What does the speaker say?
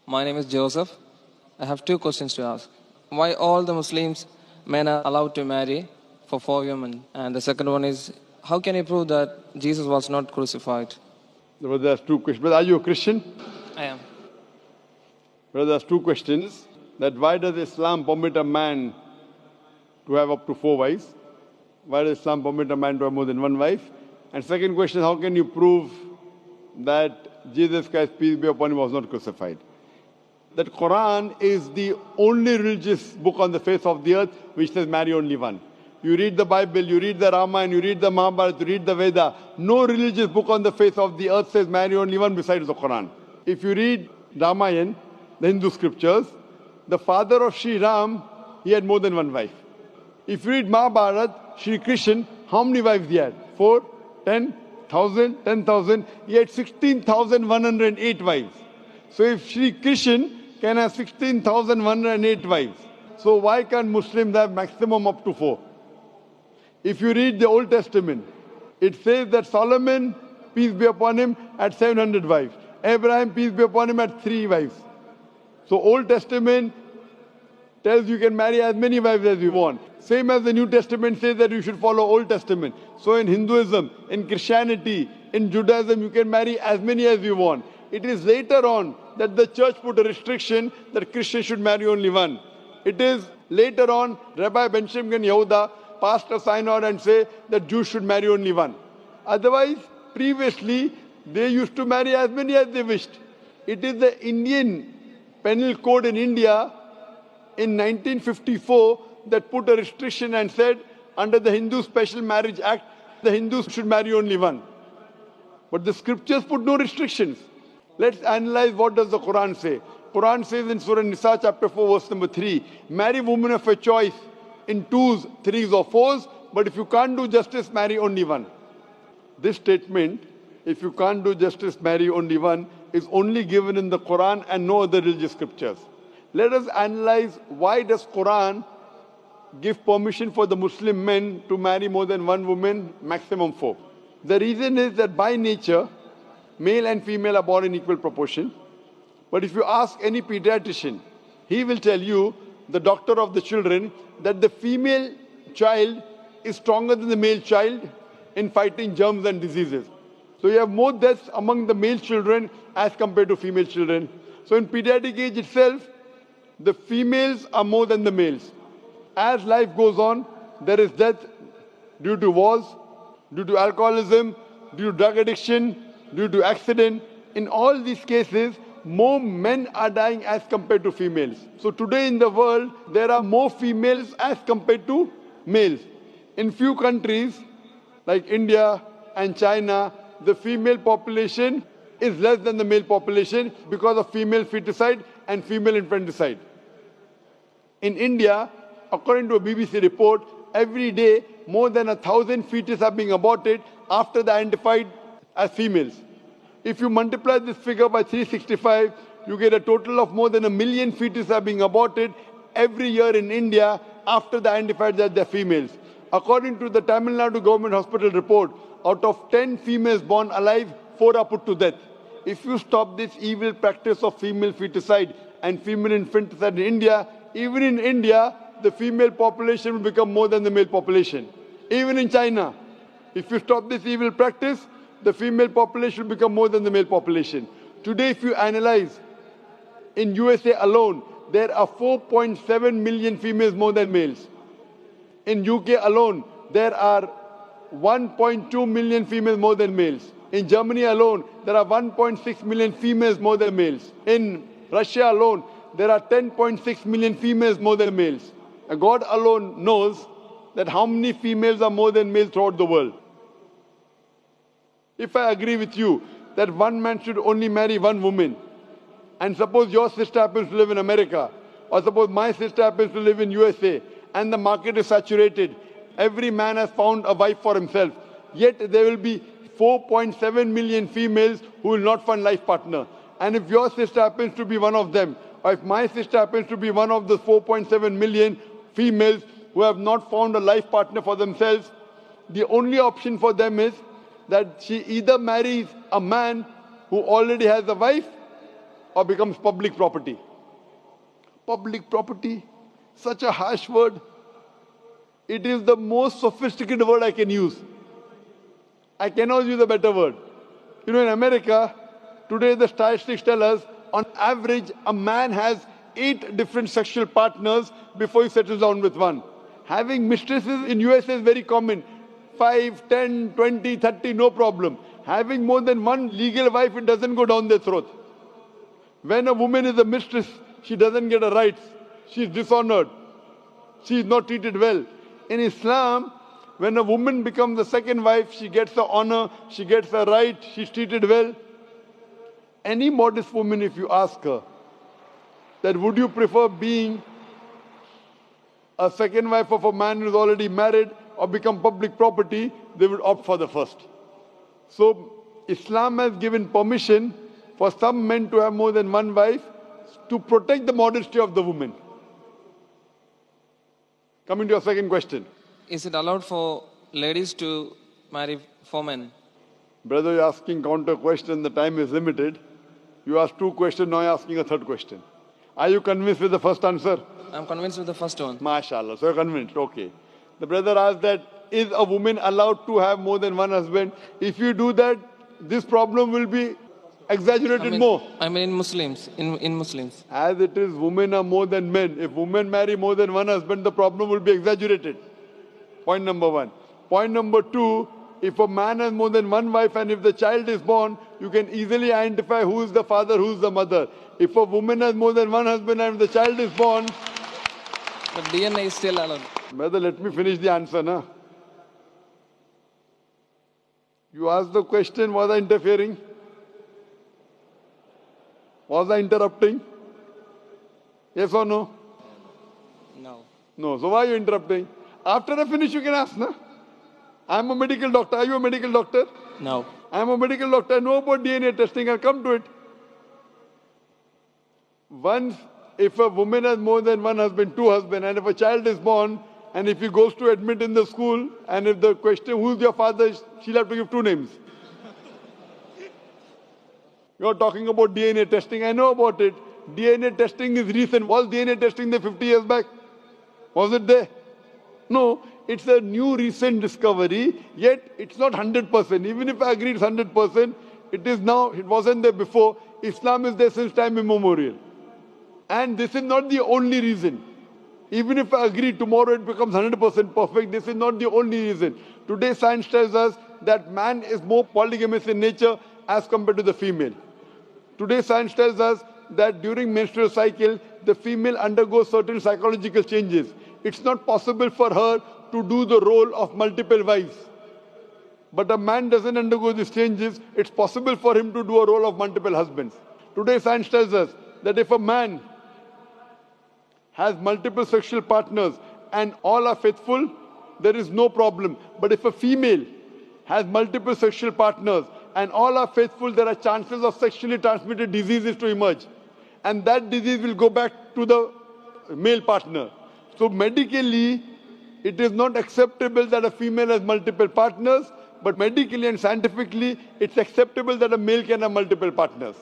My name is Joseph. I have two questions to ask. Why all the Muslims men are allowed to marry for 4 women? And the second one is, how can you prove that Jesus was not crucified? Brother, there's two questions. Brother, are you a Christian? I am. Brother, there's two questions. That why does Islam permit a man to have up to 4 wives? Why does Islam permit a man to have more than one wife? And second question, how can you prove that Jesus Christ, peace be upon him, was not crucified? That Quran is the only religious book on the face of the earth which says marry only one. You read the Bible, you read the Ramayana, you read the Mahabharata, you read the Veda. No religious book on the face of the earth says marry only one besides the Quran. If you read Ramayana, the Hindu scriptures, the father of Sri Ram, he had more than one wife. If you read Mahabharata, Sri Krishna, how many wives he had? 4, 10,000, 10,000. He had 16,108 wives. So if Sri Krishna can have 16,108 wives, so why can't Muslims have maximum up to 4? If you read the Old Testament, it says that Solomon, peace be upon him, had 700 wives. Abraham, peace be upon him, had 3 wives. So Old Testament tells you can marry as many wives as you want. Same as the New Testament says that you should follow Old Testament. So in Hinduism, in Christianity, in Judaism, you can marry as many as you want. It is later on that the church put a restriction that Christians should marry only one. It is later on Rabbi Benjamin Yehuda passed a synod and say that Jews should marry only one. Otherwise, previously, they used to marry as many as they wished. It is the Indian penal code in India in 1954 that put a restriction and said under the Hindu Special Marriage Act, the Hindus should marry only one. But the scriptures put no restrictions. Let's analyze what does the Quran say. Quran says in Surah Nisa chapter 4 verse number 3, marry women of your choice in 2s, 3s or 4s, but if you can't do justice, marry only one. This statement, if you can't do justice, marry only one, is only given in the Quran and no other religious scriptures. Let us analyze why does Quran give permission for the Muslim men to marry more than one woman, maximum 4. The reason is that by nature, male and female are born in equal proportion. But if you ask any pediatrician, he will tell you, the doctor of the children, that the female child is stronger than the male child in fighting germs and diseases. So you have more deaths among the male children as compared to female children. So in pediatric age itself, the females are more than the males. As life goes on, there is death due to wars, due to alcoholism, due to drug addiction, due to accident. In all these cases, more men are dying as compared to females. So today in the world, there are more females as compared to males. In few countries, like India and China, the female population is less than the male population because of female feticide and female infanticide. In India, according to a BBC report, every day more than 1,000 fetuses are being aborted after they are identified as females. If you multiply this figure by 365, you get a total of more than 1 million fetuses are being aborted every year in India after they are identified that they are females. According to the Tamil Nadu government hospital report, out of 10 females born alive, 4 are put to death. If you stop this evil practice of female feticide and female infanticide in India, even in India, the female population will become more than the male population. Even in China, if you stop this evil practice, the female population will become more than the male population. Today, if you analyze, in USA alone, there are 4.7 million females more than males. In UK alone, there are 1.2 million females more than males. In Germany alone, there are 1.6 million females more than males. In Russia alone, there are 10.6 million females more than males. And God alone knows that how many females are more than males throughout the world. If I agree with you that one man should only marry one woman, and suppose your sister happens to live in America, or suppose my sister happens to live in USA, and the market is saturated, every man has found a wife for himself, yet there will be 4.7 million females who will not find life partner. And if your sister happens to be one of them, or if my sister happens to be one of the 4.7 million females who have not found a life partner for themselves, the only option for them is that she either marries a man who already has a wife, or becomes public property. Public property, such a harsh word. It is the most sophisticated word I can use. I cannot use a better word. You know, in America, today the statistics tell us, on average, a man has 8 different sexual partners before he settles down with one. Having mistresses in US is very common. 5, 10, 20, 30, no problem. Having more than one legal wife, it doesn't go down their throat. When a woman is a mistress, she doesn't get her rights. She is dishonored. She is not treated well. In Islam, when a woman becomes the second wife, she gets the honor, she gets the right, she's treated well. Any modest woman, if you ask her, that would you prefer being a second wife of a man who's already married or become public property, they would opt for the first. So Islam has given permission for some men to have more than one wife to protect the modesty of the woman. Coming to your second question. Is it allowed for ladies to marry 4 men? Brother, you're asking counter question, the time is limited. You asked 2 questions, now you're asking a 3rd question. Are you convinced with the first answer? I'm convinced with the first one. MashaAllah, so you're convinced, okay. The brother asked that, is a woman allowed to have more than one husband? If you do that, this problem will be exaggerated more. I mean in Muslims, in Muslims. As it is, women are more than men. If women marry more than one husband, the problem will be exaggerated. Point number 1. Point number 2, if a man has more than one wife and if the child is born, you can easily identify who is the father, who is the mother. If a woman has more than one husband and if the child is born... But DNA is still allowed. Brother, let me finish the answer, na? You asked the question, was I interfering? Was I interrupting? Yes or no? No. No. So why are you interrupting? After I finish, you can ask, na? I'm a medical doctor. Are you a medical doctor? No. I'm a medical doctor. I know about DNA testing. I'll come to it. Once, if a woman has more than one husband, 2 husbands, and if a child is born, and if he goes to admit in the school, and if the question, who's your father, she'll have to give 2 names. You're talking about DNA testing. I know about it. DNA testing is recent. Was DNA testing there 50 years back? Was it there? No. It's a new recent discovery, yet it's not 100%. Even if I agree it's 100%, it is now, it wasn't there before. Islam is there since time immemorial. And this is not the only reason. Even if I agree tomorrow it becomes 100% perfect, this is not the only reason. Today science tells us that man is more polygamous in nature as compared to the female. Today science tells us that during menstrual cycle, the female undergoes certain psychological changes. It's not possible for her to do the role of multiple wives. But a man doesn't undergo these changes. It's possible for him to do a role of multiple husbands. Today science tells us that if a man has multiple sexual partners and all are faithful, there is no problem. But if a female has multiple sexual partners and all are faithful, there are chances of sexually transmitted diseases to emerge. And that disease will go back to the male partner. So medically, it is not acceptable that a female has multiple partners, but medically and scientifically, it's acceptable that a male can have multiple partners.